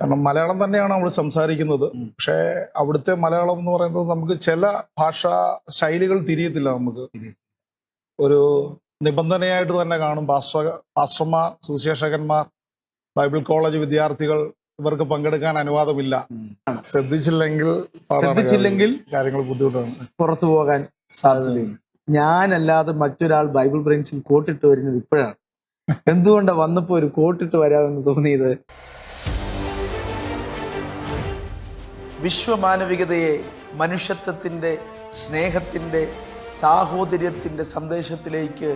കാരണം മലയാളം തന്നെയാണ് നമ്മൾ സംസാരിക്കുന്നത്. പക്ഷേ അവിടുത്തെ മലയാളം എന്ന് പറയുന്നത് നമുക്ക് ചില ഭാഷാ ശൈലികൾ തിരിയത്തില്ല. നമുക്ക് ഒരു നിബന്ധനയായിട്ട് തന്നെ കാണും. പാസ്റ്റർമാർ, സുവിശേഷകന്മാർ, ബൈബിൾ കോളേജ് വിദ്യാർത്ഥികൾ ഇവർക്ക് പങ്കെടുക്കാൻ അനുവാദമില്ല. ശ്രദ്ധിച്ചില്ലെങ്കിൽ കാര്യങ്ങൾ ബുദ്ധിമുട്ടാണ്, പുറത്തു പോകാൻ സാധ്യതയുണ്ട്. ഞാനല്ലാതെ മറ്റൊരാൾ ബൈബിൾ ബ്രെയിൻസിൽ കോട്ടിട്ട് വരുന്നത് ഇപ്പോഴാണ്. എന്തുകൊണ്ടാണ് വന്നപ്പോ ഒരു കോട്ടിട്ട് വരാമെന്ന് തോന്നിയത്? വിശ്വമാനവികതയെ മനുഷ്യത്വത്തിൻ്റെ, സ്നേഹത്തിൻ്റെ, സാഹോദര്യത്തിൻ്റെ സന്ദേശത്തിലേക്ക്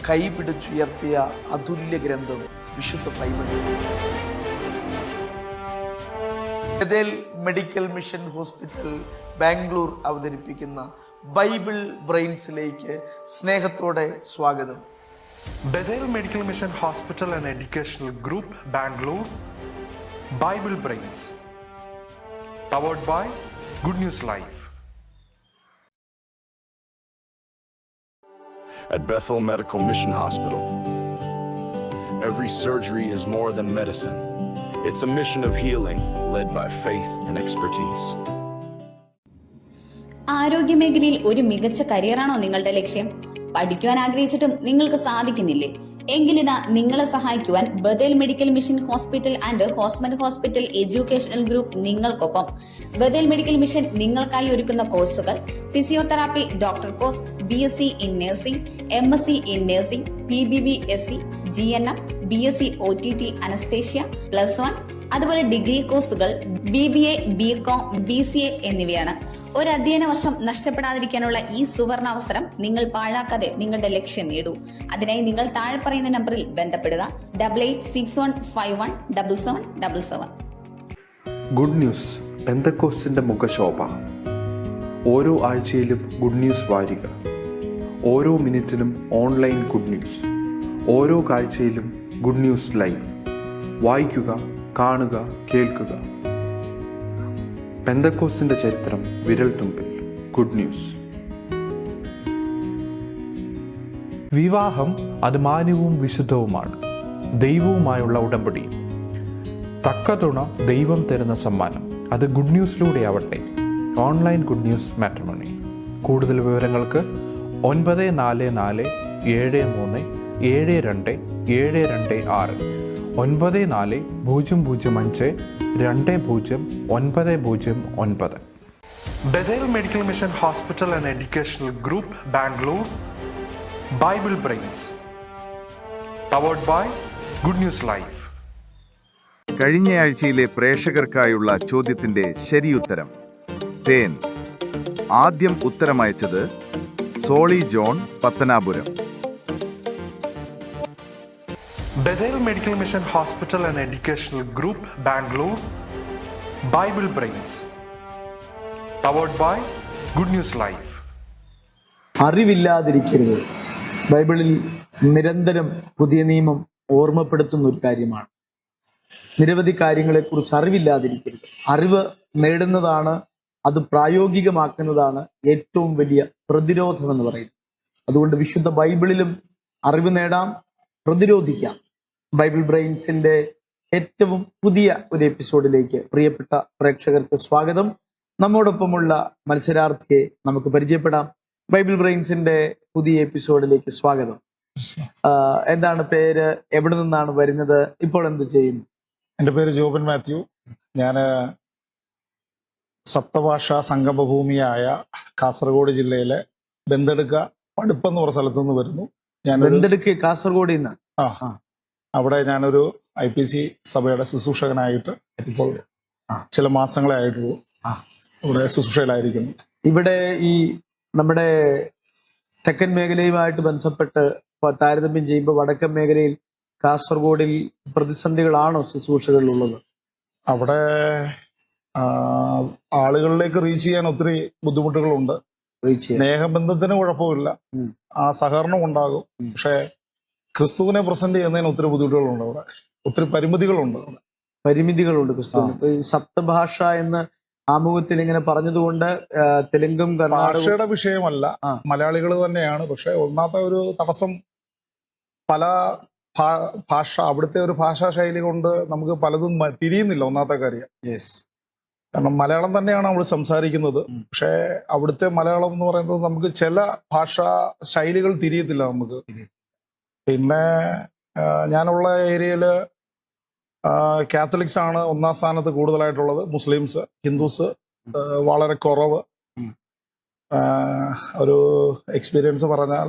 കൈപിടിച്ചുയർത്തിയ അതുല്യ ഗ്രന്ഥം വിശുദ്ധ Bible. Bethel medical mission hospital Bangalore അവതരിപ്പിക്കുന്ന ബൈബിൾ ബ്രെയിൻസിലേക്ക് സ്നേഹത്തോടെ സ്വാഗതം. Bethel Medical Mission Hospital and Educational Group, Bangalore, Bible Brains, powered by Good News Live. At Bethel Medical Mission Hospital, every surgery is more than medicine. It's a mission of healing led by faith and expertise. ആരോഗ്യമേഖലയിൽ ഒരു മികച്ച കരിയറാണോ നിങ്ങളുടെ ലക്ഷ്യം? പഠിക്കുവാൻ ആഗ്രഹിച്ചിട്ടും നിങ്ങൾക്ക് സാധിക്കുന്നില്ലേ? എങ്കിലിതാ നിങ്ങളെ സഹായിക്കുവാൻ Bethel medical mission hospital and hospital educational group നിങ്ങൾക്കൊപ്പം. ബഥേൽ മെഡിക്കൽ മിഷൻ നിങ്ങൾക്കായി ഒരുക്കുന്ന കോഴ്സുകൾ: physiotherapy doctor course, BSc in nursing, MSc in nursing, PBBSc, GNM, BSc OTT anaesthesia +1, അതുപോലെ ഡിഗ്രി കോഴ്സുകൾ BBA, BCom, BCA എന്നിവയാണ്. ഒരു അധ്യയന വർഷം നഷ്ടപ്പെടാതിരിക്കാനുള്ള ഈ സുവർണ അവസരം നിങ്ങൾ പാഴാക്കാതെ നിങ്ങളുടെ ലക്ഷ്യം നേടൂ. അതിനായി നിങ്ങൾ താഴെ പറയുന്ന നമ്പറിൽ ബന്ധപ്പെടുക: 8861517777. ഗുഡ് ന്യൂസ് പെന്തക്കോസ്റ്റിന്റെ മുഖശോഭ. ഓരോ ആഴ്ചയിലും ഗുഡ് ന്യൂസ് വാരിക, ഓരോ മിനിറ്റിലും ഓൺലൈൻ ഗുഡ് ന്യൂസ്, ഓരോ കാഴ്ചയിലും ഗുഡ് ന്യൂസ് ലൈവ്. വായിക്കുക, കാണുക, കേൾക്കുക. പെന്തക്കോസ്റ്റിന്റെ ചരിത്രം വിരൽ തുമ്പിൽ. Good news. വിവാഹം അത് മാന്യവും വിശുദ്ധവുമാണ്, ദൈവവുമായുള്ള ഉടമ്പടി. തക്ക തുണ ദൈവം തരുന്ന സമ്മാനം. അത് ഗുഡ് ന്യൂസിലൂടെ ആവട്ടെ. Online good news matrimony. കൂടുതൽ വിവരങ്ങൾക്ക് 9443737226 9400520909. Bethel Medical Mission Hospital and Educational Group, Bangalore, Bible Brains, powered by Good News Live. കഴിഞ്ഞയാഴ്ചയിലെ പ്രേക്ഷകർക്കായുള്ള ചോദ്യത്തിന്റെ ശരിയുത്തരം: തേൻ. ആദ്യം ഉത്തരമയച്ചത് Soly John, Pathanapuram. Bethel Medical Mission Hospital and Educational Group, Bangalore, Bible Brains, powered by Good News Live. അറിവില്ലാതിരിക്കരുത്. ബൈബിളിൽ നിരന്തരം പുതിയ നിയമം ഓർമ്മപ്പെടുത്തുന്ന ഒരു കാര്യമാണ്. നിരവധി കാര്യങ്ങളെക്കുറിച്ച് അറിവില്ലാതിരിക്കരുത്. അറിവ് നേടുന്നതാണ്, അത് പ്രായോഗികമാക്കുന്നതാണ് ഏറ്റവും വലിയ പ്രതിരോധം എന്ന് പറയുന്നത്. അതുകൊണ്ട് വിശുദ്ധ ബൈബിളിലും അറിവ് നേടാം, പ്രതിരോധിക്കാം. ബൈബിൾ ബ്രെയിൻസിന്റെ ഏറ്റവും പുതിയ ഒരു എപ്പിസോഡിലേക്ക് പ്രിയപ്പെട്ട പ്രേക്ഷകർക്ക് സ്വാഗതം. നമ്മോടൊപ്പമുള്ള മത്സരാർത്ഥിയെ നമുക്ക് പരിചയപ്പെടാം. ബൈബിൾ ബ്രെയിൻസിന്റെ പുതിയ എപ്പിസോഡിലേക്ക് സ്വാഗതം. എന്താണ് പേര്? എവിടെ നിന്നാണ് വരുന്നത്? ഇപ്പോൾ എന്ത് ചെയ്യുന്നു? എൻ്റെ പേര് ജോബൻ മാത്യു. ഞാൻ സപ്തഭാഷാ സംഗമഭൂമിയായ കാസർഗോഡ് ജില്ലയിലെ ബന്തെടുക്ക പടുപ്പെന്ന് പറഞ്ഞ സ്ഥലത്തു നിന്ന് വരുന്നു. ഞാൻ ബന്തെടുക്ക കാസർഗോഡ് നിന്ന്. അവിടെ ഞാനൊരു IPC സഭയുടെ ശുശ്രൂഷകനായിട്ട് ഇപ്പോൾ ചില മാസങ്ങളെ ആയിട്ടുള്ളൂ ഇവിടെ ശുശ്രൂഷയിലായിരിക്കുന്നു. ഇവിടെ ഈ നമ്മുടെ തെക്കൻ മേഖലയുമായിട്ട് ബന്ധപ്പെട്ട് താരതമ്യം ചെയ്യുമ്പോൾ വടക്കൻ മേഖലയിൽ കാസർഗോഡിൽ പ്രതിസന്ധികളാണോ ശുശ്രൂഷകളിലുള്ളത്? അവിടെ ആളുകളിലേക്ക് റീച്ച് ചെയ്യാൻ ഒത്തിരി ബുദ്ധിമുട്ടുകളുണ്ട്. സ്നേഹബന്ധത്തിന് കുഴപ്പമില്ല, ആ സഹകരണം ഉണ്ടാകും. പക്ഷെ ക്രിസ്തുവിനെ പ്രസന്റ് ചെയ്യുന്നതിന് ഒത്തിരി ബുദ്ധിമുട്ടുകളുണ്ട്. അവിടെ ഒത്തിരി പരിമിതികളുണ്ട് ക്രിസ്തുവിന്. സപ്തഭാഷ എന്ന് ആമുഖത്തിൽ ഇങ്ങനെ പറഞ്ഞതുകൊണ്ട് തെലുങ്കും ഭാഷയുടെ വിഷയമല്ല, മലയാളികൾ തന്നെയാണ്. പക്ഷെ ഒന്നാമത്തെ ഒരു തടസ്സം, പല ഭാഷ, അവിടുത്തെ ഒരു ഭാഷാ ശൈലി കൊണ്ട് നമുക്ക് പലതും തിരിയുന്നില്ല. ഒന്നാമത്തെ കാര്യം, കാരണം മലയാളം തന്നെയാണ് നമ്മൾ സംസാരിക്കുന്നത്, പക്ഷേ അവിടുത്തെ മലയാളം എന്ന് പറയുന്നത് നമുക്ക് ചില ഭാഷാ ശൈലികൾ തിരിയത്തില്ല നമുക്ക്. പിന്നെ ഞാനുള്ള ഏരിയയിൽ കാത്തലിക്സ് ആണ് ഒന്നാം സ്ഥാനത്ത് കൂടുതലായിട്ടുള്ളത്. മുസ്ലിംസ്, ഹിന്ദുസ് വളരെ കുറവ്. ഒരു എക്സ്പീരിയൻസ് പറഞ്ഞാൽ,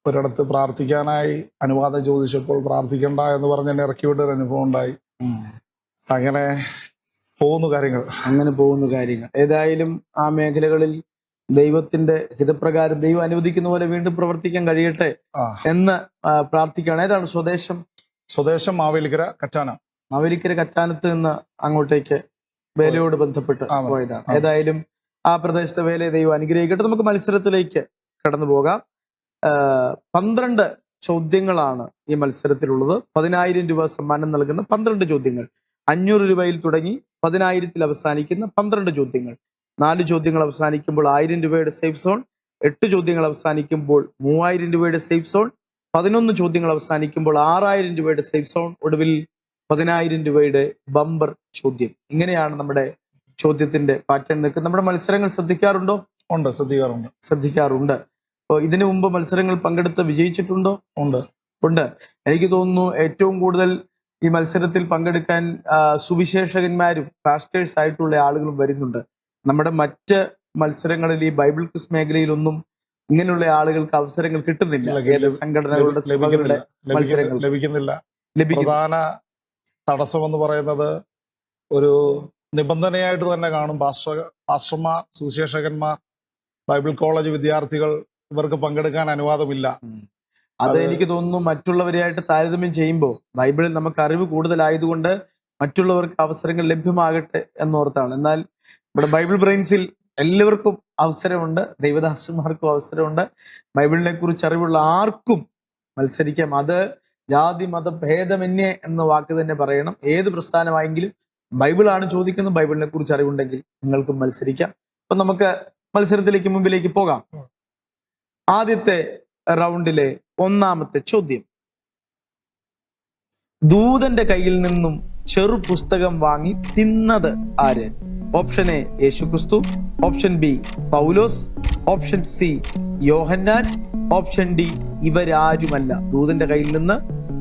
ഒരിടത്ത് പ്രാർത്ഥിക്കാനായി അനുവാദം ചോദിച്ചപ്പോൾ പ്രാർത്ഥിക്കണ്ട എന്ന് പറഞ്ഞ് എന്നെ ഇറക്കി വിട്ടൊരു അനുഭവം ഉണ്ടായി. അങ്ങനെ പോകുന്നു കാര്യങ്ങൾ. ഏതായാലും ആ മേഖലകളിൽ ദൈവത്തിന്റെ ഹിതപ്രകാരം ദൈവം അനുവദിക്കുന്ന പോലെ വീണ്ടും പ്രവർത്തിക്കാൻ കഴിയട്ടെ എന്ന് പ്രാർത്ഥിക്കുകയാണ്. ഏതാണ് സ്വദേശം? സ്വദേശം മാവേലിക്കര കച്ചാന. മാവേലിക്കര കച്ചാനത്ത് നിന്ന് അങ്ങോട്ടേക്ക് വേലയോട് ബന്ധപ്പെട്ട് പോയതാണ്. ഏതായാലും ആ പ്രദേശത്തെ വേലയെ ദൈവം അനുഗ്രഹിക്കട്ടെ. നമുക്ക് മത്സരത്തിലേക്ക് കടന്നു പോകാം. 12 ചോദ്യങ്ങളാണ് ഈ മത്സരത്തിലുള്ളത്. 10,000 രൂപ സമ്മാനം നൽകുന്ന 12 ചോദ്യങ്ങൾ. 500 രൂപയിൽ തുടങ്ങി 10,000 അവസാനിക്കുന്ന 12 ചോദ്യങ്ങൾ. 4 ചോദ്യങ്ങൾ അവസാനിക്കുമ്പോൾ 1000 രൂപയുടെ സേഫ് സോൺ. 8 ചോദ്യങ്ങൾ അവസാനിക്കുമ്പോൾ 3000 രൂപയുടെ സേഫ് സോൺ. 11 ചോദ്യങ്ങൾ അവസാനിക്കുമ്പോൾ 6000 രൂപയുടെ സേഫ് സോൺ. ഒടുവിൽ 10,000 രൂപയുടെ ബമ്പർ ചോദ്യം. ഇങ്ങനെയാണ് നമ്മുടെ ചോദ്യത്തിന്റെ പാറ്റേൺ നിൽക്കുന്നത്. നമ്മുടെ മത്സരങ്ങൾ ശ്രദ്ധിക്കാറുണ്ടോ? ഉണ്ട്, ശ്രദ്ധിക്കാറുണ്ട്. അപ്പോൾ ഇതിനു മുമ്പ് മത്സരങ്ങൾ പങ്കെടുത്ത് വിജയിച്ചിട്ടുണ്ടോ? ഉണ്ട്. എനിക്ക് തോന്നുന്നു ഏറ്റവും കൂടുതൽ ഈ മത്സരത്തിൽ പങ്കെടുക്കാൻ സുവിശേഷകന്മാരും പാസ്റ്റേഴ്സ് ആയിട്ടുള്ള ആളുകളും വരുന്നുണ്ട്. നമ്മുടെ മറ്റ് മത്സരങ്ങളിൽ ഈ ബൈബിൾ ക്വിസ് മേഖലയിലൊന്നും ഇങ്ങനെയുള്ള ആളുകൾക്ക് അവസരങ്ങൾ കിട്ടുന്നില്ല. സംഘടനകളുടെ മത്സരങ്ങൾ ലഭിക്കുന്നില്ല. പ്രധാന തടസ്സമെന്ന് പറയുന്നത് ഒരു നിബന്ധനയായിട്ട് തന്നെ കാണും. പാസ്റ്റർമാർ, സുവിശേഷകന്മാർ, ബൈബിൾ കോളേജ് വിദ്യാർത്ഥികൾ, ഇവർക്ക് പങ്കെടുക്കാൻ അനുവാദമില്ല. അത് എനിക്ക് തോന്നുന്നു മറ്റുള്ളവരെയായിട്ട് താരതമ്യം ചെയ്യുമ്പോൾ ബൈബിളിൽ നമുക്ക് അറിവ് കൂടുതലായതുകൊണ്ട് മറ്റുള്ളവർക്ക് അവസരങ്ങൾ ലഭ്യമാകട്ടെ എന്നോർത്താണ്. എന്നാൽ ഇവിടെ ബൈബിൾ ബ്രെയിൻസിൽ എല്ലാവർക്കും അവസരമുണ്ട്, ദൈവദാസന്മാർക്കും അവസരമുണ്ട്. ബൈബിളിനെ കുറിച്ച് അറിവുള്ള ആർക്കും മത്സരിക്കാം. അത് ജാതി മത ഭേദമന്യേ എന്ന വാക്ക് തന്നെ പറയണം. ഏത് പ്രസ്ഥാനമായെങ്കിലും ബൈബിളാണ് ചോദിക്കുന്നത്. ബൈബിളിനെ കുറിച്ച് അറിവുണ്ടെങ്കിൽ നിങ്ങൾക്കും മത്സരിക്കാം. അപ്പൊ നമുക്ക് മത്സരത്തിലേക്ക് മുമ്പിലേക്ക് പോകാം. ആദ്യത്തെ റൗണ്ടിലെ ഒന്നാമത്തെ ചോദ്യം: ദൂതന്റെ കയ്യിൽ നിന്നും ചെറു പുസ്തകം വാങ്ങി തിന്നത് ആര്? ഓപ്ഷൻ എ യേശുക്രിസ്തു, ഓപ്ഷൻ ബി പൗലോസ്, ഓപ്ഷൻ സി യോഹന്നാൻ, ഓപ്ഷൻ ഡി ഇവരാരുമല്ല. ദൂതന്റെ കയ്യിൽ നിന്ന്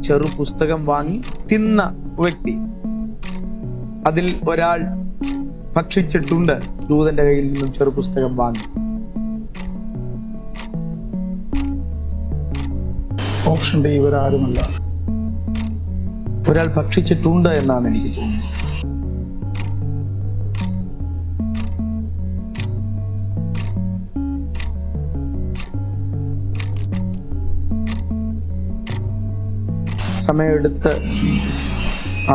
ചെറു പുസ്തകം വാങ്ങി തിന്ന വ്യക്തി. അതിൽ ഒരാൾ ഭക്ഷിച്ചിട്ടുണ്ട് ദൂതന്റെ കയ്യിൽ നിന്നും ചെറു പുസ്തകം വാങ്ങി. ഓപ്ഷൻ ഡി ഇവരാരുമല്ല. ഒരാൾ ഭക്ഷിച്ചിട്ടുണ്ട് എന്നാണ് എനിക്ക് തോന്നുന്നത്. സമയമെടുത്ത്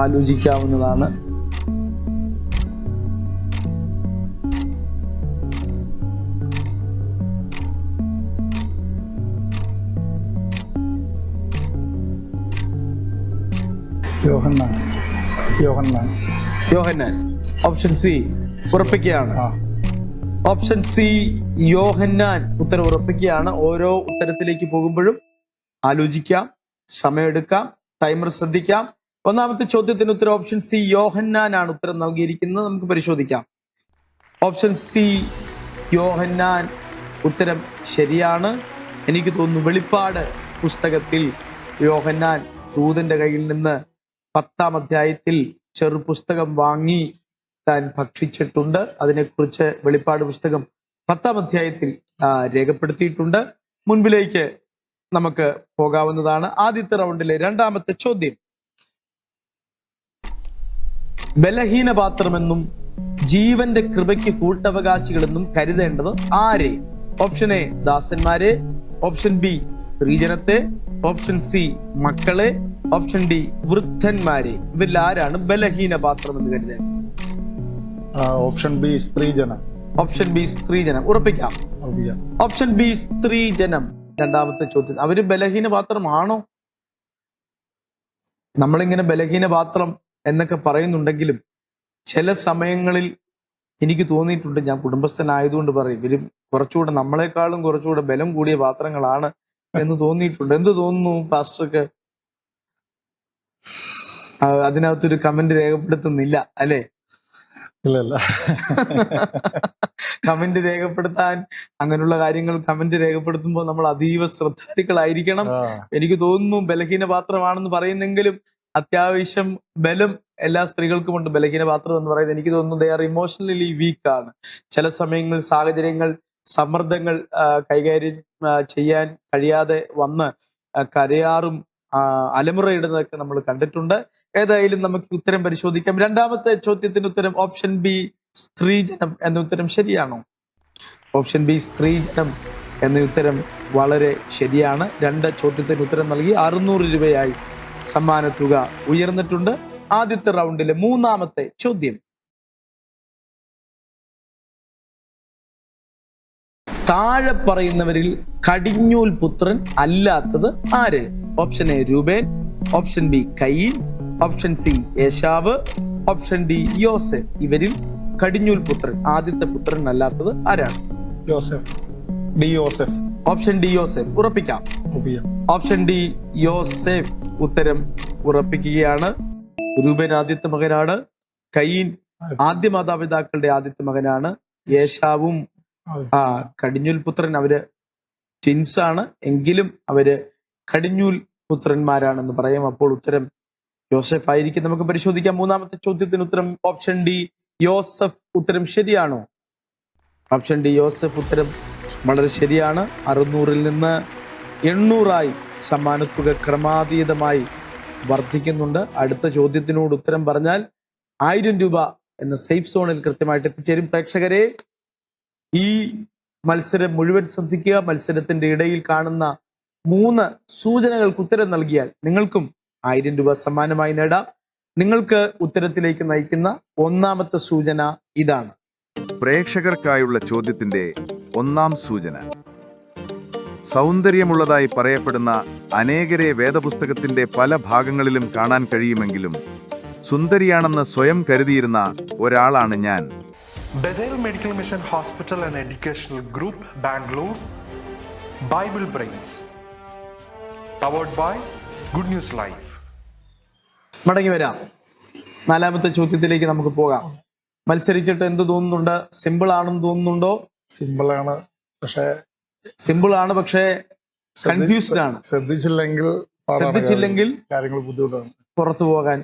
ആലോചിക്കാവുന്നതാണ്. യോഹന്നാൻ. ഓപ്ഷൻ സി ഉറപ്പിക്കുകയാണ്. ഓപ്ഷൻ സി യോഹന്നാൻ ഉത്തരം ഉറപ്പിക്കുകയാണ്. ഓരോ ഉത്തരത്തിലേക്ക് പോകുമ്പോഴും ആലോചിക്കാം, സമയമെടുക്കാം, ടൈമർ ശ്രദ്ധിക്കാം. ഒന്നാമത്തെ ചോദ്യത്തിന് ഉത്തരം ഓപ്ഷൻ സി യോഹന്നാൻ ആണ് ഉത്തരം നൽകിയിരിക്കുന്നത്. നമുക്ക് പരിശോധിക്കാം. ഓപ്ഷൻ സി യോഹന്നാൻ ഉത്തരം ശരിയാണ്. എനിക്ക് തോന്നുന്നു വെളിപ്പാട് പുസ്തകത്തിൽ യോഹന്നാൻ ദൂതന്റെ കയ്യിൽ നിന്ന് 10-ാം അധ്യായത്തിൽ ചെറു പുസ്തകം വാങ്ങി താൻ ഭക്ഷിച്ചിട്ടുണ്ട്. അതിനെക്കുറിച്ച് വെളിപ്പാട് പുസ്തകം 10-ാം അധ്യായത്തിൽ രേഖപ്പെടുത്തിയിട്ടുണ്ട്. മുൻപിലേക്ക് നമുക്ക് പോകാവുന്നതാണ്. ആദ്യത്തെ റൗണ്ടിലെ രണ്ടാമത്തെ ചോദ്യം: ബലഹീന പാത്രമെന്നും ജീവന്റെ കൃപയ്ക്ക് കൂട്ടവകാശികളെന്നും കരുതേണ്ടത് ആരെ? ഓപ്ഷൻ എ ദാസന്മാരെ, ഓപ്ഷൻ ബി സ്ത്രീജനത്തെ, ഓപ്ഷൻ സി മക്കളെ, ഓപ്ഷൻ ഡി വൃദ്ധന്മാരെ. ഇവരിൽ ആരാണ് ബലഹീന പാത്രം എന്ന് കരുതേണ്ടത്? ഓപ്ഷൻ ബി സ്ത്രീജനം. ഓപ്ഷൻ ബി സ്ത്രീജനം ഉറപ്പിക്കാം. ഓപ്ഷൻ ബി സ്ത്രീജനം. രണ്ടാമത്തെ ചോദ്യം: അവര് ബലഹീന പാത്രമാണോ? നമ്മളിങ്ങനെ ബലഹീന പാത്രം എന്നൊക്കെ പറയുന്നുണ്ടെങ്കിലും ചില സമയങ്ങളിൽ എനിക്ക് തോന്നിയിട്ടുണ്ട്, ഞാൻ കുടുംബസ്ഥനായതുകൊണ്ട് പറയും, ഇവരും കുറച്ചുകൂടെ നമ്മളെക്കാളും കുറച്ചുകൂടെ ബലം കൂടിയ പാത്രങ്ങളാണ് എന്ന് തോന്നിയിട്ടുണ്ട്. എന്ത് തോന്നുന്നു പാസ്റ്റർക്ക്? അതിനകത്തൊരു കമന്റ് രേഖപ്പെടുത്തുന്നില്ല അല്ലെ? ഇല്ല. കമന്റ് രേഖപ്പെടുത്താൻ, അങ്ങനെയുള്ള കാര്യങ്ങൾ കമന്റ് രേഖപ്പെടുത്തുമ്പോൾ നമ്മൾ അതീവ ശ്രദ്ധാലുക്കളായിരിക്കണം. എനിക്ക് തോന്നുന്നു ബലഹീന പാത്രമാണെന്ന് പറയുന്നെങ്കിലും അത്യാവശ്യം ബലം എല്ലാ സ്ത്രീകൾക്കും ഉണ്ട്. ബലഹീന പാത്രം എന്ന് പറയുന്നത് എനിക്ക് തോന്നുന്നു ദേ ആർ ഇമോഷണലി വീക്കാണ്. ചില സമയങ്ങളിൽ സാഹചര്യങ്ങൾ, സമ്മർദ്ദങ്ങൾ കൈകാര്യം ചെയ്യാൻ കഴിയാതെ വന്ന് കരയാറും അലമുറയിടുന്നതൊക്കെ നമ്മൾ കണ്ടിട്ടുണ്ട്. ഏതായാലും നമുക്ക് ഉത്തരം പരിശോധിക്കാം. രണ്ടാമത്തെ ചോദ്യത്തിന് ഉത്തരം ഓപ്ഷൻ ബി, സ്ത്രീജനം എന്ന ഉത്തരം ശരിയാണോ? ഓപ്ഷൻ ബി, സ്ത്രീജനം എന്ന ഉത്തരം വളരെ ശരിയാണ്. 2 ചോദ്യത്തിന് ഉത്തരം നൽകി 600 രൂപയായി സമ്മാനത്തുക ഉയർന്നിട്ടുണ്ട്. ആദ്യത്തെ റൗണ്ടിലെ 3ാമത്തെ ചോദ്യം, താഴെ പറയുന്നവരിൽ കടിഞ്ഞൂൽ പുത്രൻ അല്ലാത്തത് ആര്? Option A Reuben, option B Cain, option C Esau, option D Yosef. ഇവരിൽ കടിഞ്ഞൂൽ പുത്രൻ, ആദ്യത്തെ പുത്രൻ അല്ലാത്തത് ആരാണ്? യോസെഫ്. Option D Yosef. ഉറപ്പിക്കാം. ഓപ്ഷൻ ഡി യോസെഫ് ഉത്തരം ഉറപ്പിക്കുകയാണ്. രൂബേൻ ആദ്യത്തെ മകനാണ്. കയീൻ ആദ്യ മാതാപിതാക്കളുടെ ആദ്യത്തെ മകനാണ്. ഏശാവും കടിഞ്ഞൂൽ പുത്രൻ. അവര് ട്വിൻസ് ആണ്, എങ്കിലും അവര് കടിഞ്ഞൂൽ പുത്രന്മാരാണെന്ന് പറയാം. അപ്പോൾ ഉത്തരം യോസെഫ് ആയിരിക്കും. നമുക്ക് പരിശോധിക്കാം. 3ാമത്തെ ചോദ്യത്തിന് ഉത്തരം ഓപ്ഷൻ ഡി യോസെഫ്. ഉത്തരം ശരിയാണോ? ഓപ്ഷൻ ഡി യോസെഫ് ഉത്തരം വളരെ ശരിയാണ്. 600-ൽ നിന്ന് 800-ആയി സമ്മാനത്തുക ക്രമാതീതമായി വർദ്ധിക്കുന്നുണ്ട്. അടുത്ത ചോദ്യത്തിനോട് ഉത്തരം പറഞ്ഞാൽ 1000 രൂപ എന്ന സേഫ് സോണിൽ കൃത്യമായിട്ട് എത്തിച്ചേരും. പ്രേക്ഷകരെ, ഈ മത്സരം മുഴുവൻ ശ്രദ്ധിക്കുക. മത്സരത്തിന്റെ ഇടയിൽ കാണുന്ന 3 സൂചനകൾക്ക് ഉത്തരം നൽകിയാൽ നിങ്ങൾക്കും 1000 രൂപ സമ്മാനമായി നേടാം. നിങ്ങൾക്ക് ഉത്തരത്തിലേക്ക് നയിക്കുന്ന 1ാമത്തെ സൂചന ഇതാണ്. പ്രേക്ഷകർക്കായുള്ള ചോദ്യത്തിന്റെ 1ാം സൂചന, സൗന്ദര്യമുള്ളതായി പറയപ്പെടുന്ന അനേകരെ വേദപുസ്തകത്തിന്റെ പല ഭാഗങ്ങളിലും കാണാൻ കഴിയുമെങ്കിലും സുന്ദരിയാണെന്ന് സ്വയം കരുതിയിരുന്ന ഒരാളാണ് ഞാൻ. Bethel Medical Mission Hospital and Educational Group, Bangalore. Bible Brains. Powered by Good News Life. മടങ്ങി വരാം. 4ാമത്തെ ചോദ്യത്തിലേക്ക് നമുക്ക് പോകാം. മത്സരിച്ചിട്ട് എന്ത് തോന്നുന്നുണ്ട്? സിമ്പിൾ ആണെന്ന് തോന്നുന്നുണ്ടോ? സിമ്പിൾ ആണ്, പക്ഷേ കൺഫ്യൂസ്ഡ് ആണ്. ശ്രദ്ധിച്ചില്ലെങ്കിൽ കാര്യങ്ങൾ ബുദ്ധിമുട്ടാണ്, പുറത്തു പോകാൻ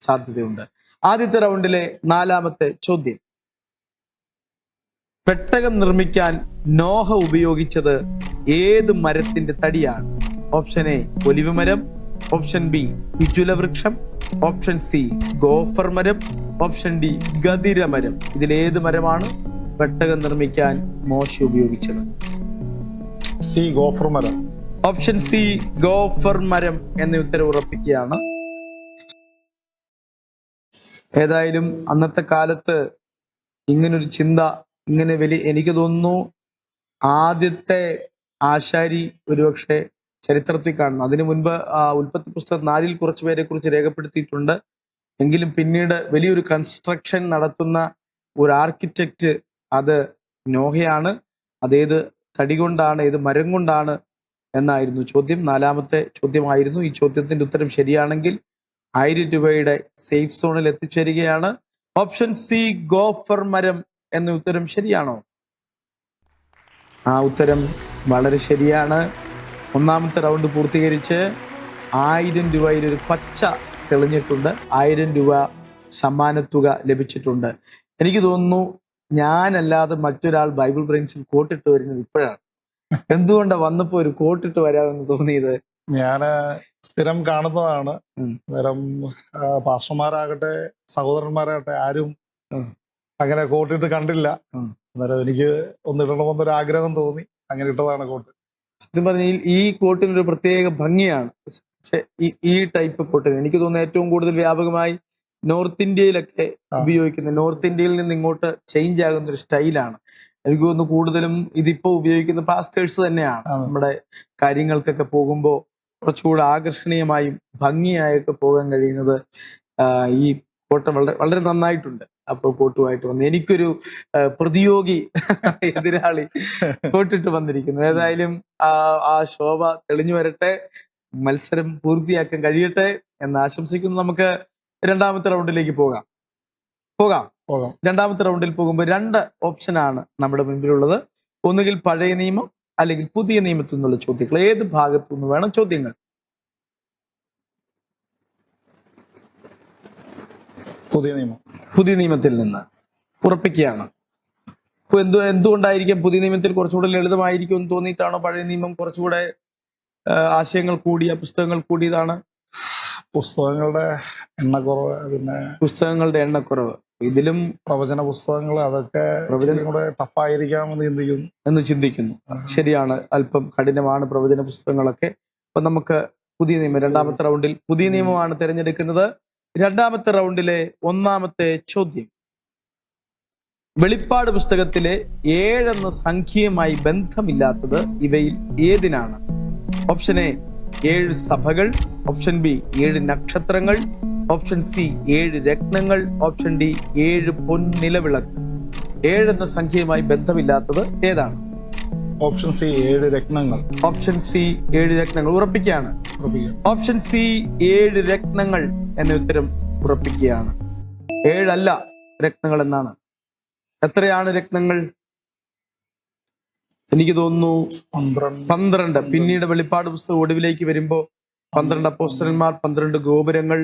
സാധ്യതയുണ്ട്. ആദ്യത്തെ റൗണ്ടിലെ 4ാമത്തെ ചോദ്യം, പെട്ടകം നിർമ്മിക്കാൻ നോഹ ഉപയോഗിച്ചത് ഏത് മരത്തിന്റെ തടിയാണ്? ഓപ്ഷൻ എ ഒലിവ് മരം, ഓപ്ഷൻ ബി പിചുലവൃക്ഷം, ഓപ്ഷൻ സി ഗോഫർ മരം, ഓപ്ഷൻ ഡി ഗദിരമരം. ഇതിലേത് മരമാണ് പെട്ടകം നിർമ്മിക്കാൻ മോശ ഉപയോഗിച്ചത്? സി ഗോഫർ മരം. ഓപ്ഷൻ സി ഗോഫർ മരം എന്ന ഉത്തരം ഉറപ്പിക്കുകയാണ്. ഏതായാലും അന്നത്തെ കാലത്ത് ഇങ്ങനൊരു ചിന്ത, ഇങ്ങനെ എനിക്ക് തോന്നുന്നു ആദ്യത്തെ ആശാരി ഒരുപക്ഷെ ചരിത്രത്തിൽ കാണുന്നു. അതിനു മുൻപ് ഉൽപ്പത്തി പുസ്തകം 4-ൽ കുറച്ചു പേരെ കുറിച്ച് രേഖപ്പെടുത്തിയിട്ടുണ്ട്. എങ്കിലും പിന്നീട് വലിയൊരു കൺസ്ട്രക്ഷൻ നടത്തുന്ന ഒരു ആർക്കിടെക്റ്റ് അത് നോഹയാണ്. അതേത് തടി കൊണ്ടാണ്, ഏത് മരം കൊണ്ടാണ് എന്നായിരുന്നു ചോദ്യം. 4ാമത്തെ ചോദ്യമായിരുന്നു. ഈ ചോദ്യത്തിന്റെ ഉത്തരം ശരിയാണെങ്കിൽ 1000 രൂപയുടെ സേഫ് സോണിൽ എത്തിച്ചേരുകയാണ്. ഓപ്ഷൻ സി ഗോഫർ മരം എന്ന ഉത്തരം ശരിയാണോ? ആ ഉത്തരം വളരെ ശരിയാണ്. 1ാമത്തെ റൗണ്ട് പൂർത്തീകരിച്ച് 1000 രൂപയിൽ ഒരു പച്ച തെളിഞ്ഞിട്ടുണ്ട്. 1000 രൂപ സമ്മാനത്തുക ലഭിച്ചിട്ടുണ്ട്. എനിക്ക് തോന്നുന്നു ഞാനല്ലാതെ മറ്റൊരാൾ ബൈബിൾ ബ്രെയിൻസിൽ കോട്ടിട്ട് വരുന്നത് ഇപ്പോഴാണ്. എന്തുകൊണ്ടാണ് വന്നപ്പോ ഒരു കോട്ടിട്ട് വരാമെന്ന് തോന്നിയത്? ഞാന് സ്ഥിരം കാണുന്നതാണ്. അന്നേരം പാസ്റ്റർമാരാകട്ടെ സഹോദരന്മാരാകട്ടെ ആരും അങ്ങനെ കോട്ടിട്ട് കണ്ടില്ല. അന്നേരം എനിക്ക് ഒന്നിടണമെന്നൊരു ആഗ്രഹം തോന്നി, അങ്ങനെ ഇട്ടതാണ് കോട്ട്. സത്യം പറഞ്ഞാൽ ഈ കോട്ടിനൊരു പ്രത്യേക ഭംഗിയാണ്. ഈ ടൈപ്പ് കോട്ടിന് എനിക്ക് തോന്നുന്നു ഏറ്റവും കൂടുതൽ വ്യാപകമായി നോർത്ത് ഇന്ത്യയിലൊക്കെ ഉപയോഗിക്കുന്നത്. നോർത്ത് ഇന്ത്യയിൽ നിന്ന് ഇങ്ങോട്ട് ചേഞ്ച് ആകുന്ന ഒരു സ്റ്റൈലാണ്. എനിക്ക് തോന്നുന്നു കൂടുതലും ഇതിപ്പോ ഉപയോഗിക്കുന്ന പാസ്റ്റേഴ്സ് തന്നെയാണ്. നമ്മുടെ കാര്യങ്ങൾക്കൊക്കെ പോകുമ്പോൾ കുറച്ചുകൂടെ ആകർഷണീയമായും ഭംഗിയായൊക്കെ പോകാൻ കഴിയുന്നത് ഈ കോട്ട വളരെ വളരെ നന്നായിട്ടുണ്ട്. അപ്പോൾ കോട്ടുമായിട്ട് വന്ന് എനിക്കൊരു പ്രതിയോഗി എതിരാളി കോട്ടിട്ട് വന്നിരിക്കുന്നു. ഏതായാലും ആ ശോഭ തെളിഞ്ഞു വരട്ടെ, മത്സരം പൂർത്തിയാക്കാൻ കഴിയട്ടെ എന്ന് ആശംസിക്കുന്നു. നമുക്ക് രണ്ടാമത്തെ റൗണ്ടിലേക്ക് പോകാം. രണ്ടാമത്തെ റൗണ്ടിൽ പോകുമ്പോൾ 2 ഓപ്ഷനാണ് നമ്മുടെ മുൻപിലുള്ളത്. ഒന്നുകിൽ പഴയ നിയമം അല്ലെങ്കിൽ പുതിയ നിയമത്തിൽ നിന്നുള്ള ചോദ്യങ്ങൾ. ഏത് ഭാഗത്തു നിന്ന് വേണം ചോദ്യങ്ങൾ? പുതിയ നിയമത്തിൽ നിന്ന് ഉറപ്പിക്കുകയാണ്. ഇപ്പൊ എന്തുകൊണ്ടായിരിക്കും പുതിയ നിയമത്തിൽ കുറച്ചുകൂടെ ലളിതമായിരിക്കും എന്ന് തോന്നിയിട്ടാണോ പഴയ നിയമം കുറച്ചുകൂടെ ആശയങ്ങൾ കൂടിയ, പുസ്തകങ്ങൾ കൂടിയതാണ്? പുസ്തകങ്ങളുടെ എണ്ണക്കുറവ്, പിന്നെ പുസ്തകങ്ങളുടെ എണ്ണക്കുറവ്. ഇതിലും പ്രവചന പുസ്തകങ്ങൾ അതൊക്കെ ടഫായിരിക്കാമെന്ന് ചിന്തിക്കുന്നു. ശരിയാണ്, അല്പം കഠിനമാണ് പ്രവചന പുസ്തകങ്ങളൊക്കെ. അപ്പൊ നമുക്ക് പുതിയ നിയമം, രണ്ടാമത്തെ റൗണ്ടിൽ പുതിയ നിയമമാണ് തിരഞ്ഞെടുക്കുന്നത്. രണ്ടാമത്തെ റൗണ്ടിലെ ഒന്നാമത്തെ ചോദ്യം: വെളിപ്പാട് പുസ്തകത്തിലെ 7 എന്ന സംഖ്യയുമായി ബന്ധമില്ലാത്തത് ഇവയിൽ ഏതിനാണ്? ഓപ്ഷൻ എ 7 സഭകൾ, ഓപ്ഷൻ ബി 7 നക്ഷത്രങ്ങൾ, ഓപ്ഷൻ സി 7 രത്നങ്ങൾ, ഓപ്ഷൻ ഡി 7 പൊൻനിലവിളക്ക്. 7 എന്ന സംഖ്യയുമായി ബന്ധമില്ലാത്തത് ഏതാണ്? ഓപ്ഷൻ സി 7 രത്നങ്ങൾ. ഓപ്ഷൻ സി 7 രത്നങ്ങൾ ഉറപ്പിക്കുകയാണ്. ഓപ്ഷൻ സി 7 രത്നങ്ങൾ എന്ന ഉത്തരം ഉറപ്പിക്കുകയാണ്. 7 അല്ല, രത്നങ്ങൾ എന്നാണ്. എത്രയാണ് രത്നങ്ങൾ? എനിക്ക് തോന്നുന്നു 12. പിന്നീട് വെളിപ്പാട് പുസ്തകം ഒടുവിലേക്ക് വരുമ്പോ 12 അപ്പോസ്തലന്മാർ, 12 ഗോപുരങ്ങൾ,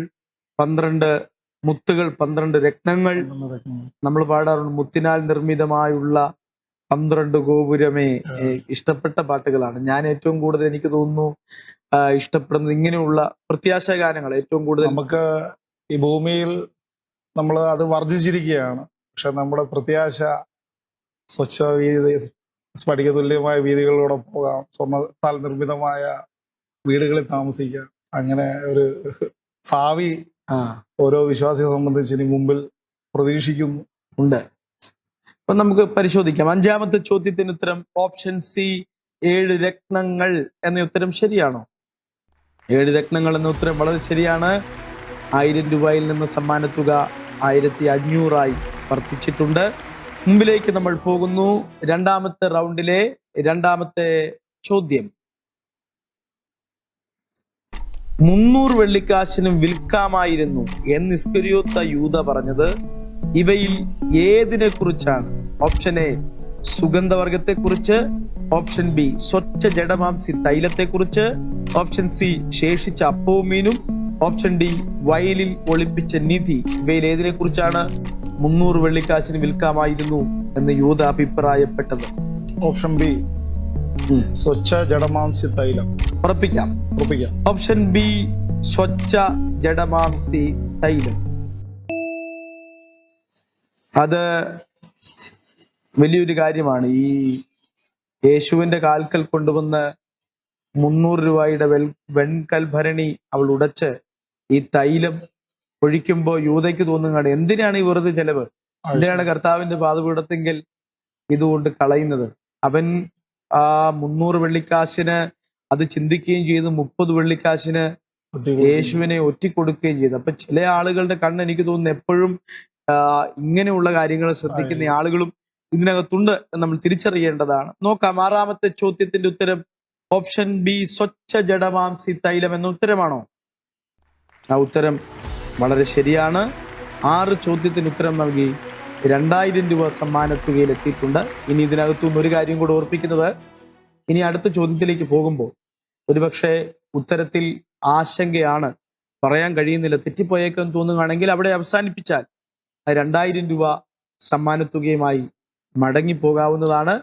12 മുത്തുകൾ, 12 രത്നങ്ങൾ. നമ്മൾ പാടാറുണ്ട് മുത്തിനാൽ നിർമ്മിതമായുള്ള 12 ഗോപുരമേ. ഇഷ്ടപ്പെട്ട പാട്ടുകളാണ്. ഞാൻ ഏറ്റവും കൂടുതൽ, എനിക്ക് തോന്നുന്നു, ഇഷ്ടപ്പെടുന്നത് ഇങ്ങനെയുള്ള പ്രത്യാശ ഗാനങ്ങൾ ഏറ്റവും കൂടുതൽ. നമുക്ക് ഈ ഭൂമിയിൽ നമ്മൾ അത് വർജിച്ചിരിക്കുകയാണ്. പക്ഷെ നമ്മുടെ പ്രത്യാശ സ്വച്ഛ വീതി, സ്ഫടിക തുല്യമായ വീതികളിലൂടെ പോകാം, സ്വർണ്ണത്താൽ നിർമ്മിതമായ വീടുകളിൽ താമസിക്കാം. അങ്ങനെ ഒരു ഭാവി ഓരോ വിശ്വാസിയെ സംബന്ധിച്ച് ഇനി മുമ്പിൽ പ്രതീക്ഷിക്കുന്നു ഉണ്ട്. അപ്പൊ നമുക്ക് പരിശോധിക്കാം. 5ാമത്തെ ചോദ്യത്തിന് ഉത്തരം ഓപ്ഷൻ സി 7 രത്നങ്ങൾ എന്ന ഉത്തരം ശരിയാണോ? 7 രത്നങ്ങൾ എന്ന ഉത്തരം വളരെ ശരിയാണ്. 1000 രൂപയിൽ നിന്ന് സമ്മാനത്തുക 1500 വർദ്ധിച്ചിട്ടുണ്ട്. മുമ്പിലേക്ക് നമ്മൾ പോകുന്നു. രണ്ടാമത്തെ റൗണ്ടിലെ രണ്ടാമത്തെ ചോദ്യം: 300 വെള്ളിക്കാശിനും വിൽക്കാമായിരുന്നു എന്ന് ഇസ്കരിയോത്ത യൂദ പറഞ്ഞത് ഇവയിൽ ഏതിനെ കുറിച്ചാണ്? ഓപ്ഷൻ എ സുഗന്ധവർഗത്തെ കുറിച്ച്, ഓപ്ഷൻ ബി സ്വച്ഛ ജഡമാംസി തൈലത്തെ കുറിച്ച്, ഓപ്ഷൻ സി ശേഷിച്ച അപ്പവും മീനും, ഓപ്ഷൻ ഡി വയലിൽ ഒളിപ്പിച്ച നിധി. ഇവയിൽ ഏതിനെ കുറിച്ചാണ് 300 വെള്ളിക്കാശിന് വിൽക്കാമായിരുന്നു എന്ന് യൂദ അഭിപ്രായപ്പെട്ടത്? ഓപ്ഷൻ ബി സ്വച്ഛ ജഡമാംസി തൈലം. ഉറപ്പിക്കാം. ഓപ്ഷൻ ബി സ്വച്ഛ ജഡമാംസി തൈലം. അത് വലിയൊരു കാര്യമാണ്. ഈ യേശുവിന്റെ കാൽക്കൽ കൊണ്ടുവന്ന് 300 രൂപയുടെ വെൺകൽ ഭരണി അവൾ ഉടച്ച് ഈ തൈലം ഒഴിക്കുമ്പോൾ യൂദയ്ക്ക് തോന്നുകയാണ്, എന്തിനാണ് ഈ വെറുതെ ചെലവ്? എന്തിനാണ് കർത്താവിന്റെ പാദപീഠത്തെങ്കിൽ ഇതുകൊണ്ട് കളയുന്നത്? അവൻ ആ 300 വെള്ളിക്കാശിന് അത് ചിന്തിക്കുകയും ചെയ്തു, 30 വെള്ളിക്കാശിന് യേശുവിനെ ഒറ്റിക്കൊടുക്കുകയും ചെയ്തു. അപ്പൊ ചില ആളുകളുടെ കണ്ണ്, എനിക്ക് തോന്നുന്നു, എപ്പോഴും ഇങ്ങനെയുള്ള കാര്യങ്ങൾ ശ്രദ്ധിക്കുന്ന ആളുകളും ഇതിനകത്തുണ്ട് എന്ന് നമ്മൾ തിരിച്ചറിയേണ്ടതാണ്. നോക്കാം. 6ാമത്തെ ചോദ്യത്തിന്റെ ഉത്തരം ഓപ്ഷൻ ബി സ്വച്ഛ ജഡമാംസി തൈലം എന്ന ഉത്തരമാണോ? ആ ഉത്തരം വളരെ ശരിയാണ്. 6 ചോദ്യത്തിന് ഉത്തരം നൽകി 2000 രൂപ സമ്മാനത്തുകയിൽ എത്തിയിട്ടുണ്ട്. ഇനി ഇതിനകത്തുനിന്ന് ഒരു കാര്യം കൂടെ ഓർപ്പിക്കുന്നത്, ഇനി അടുത്ത ചോദ്യത്തിലേക്ക് പോകുമ്പോൾ ഒരുപക്ഷെ ഉത്തരത്തിൽ ആശങ്കയാണ്, പറയാൻ കഴിയുന്നില്ല, തെറ്റിപ്പോയേക്കെന്ന് തോന്നുകയാണെങ്കിൽ അവിടെ അവസാനിപ്പിച്ചാൽ 2000 രൂപ സമ്മാനത്തുകയുമായി മടങ്ങിപ്പോകാവുന്നതാണ്.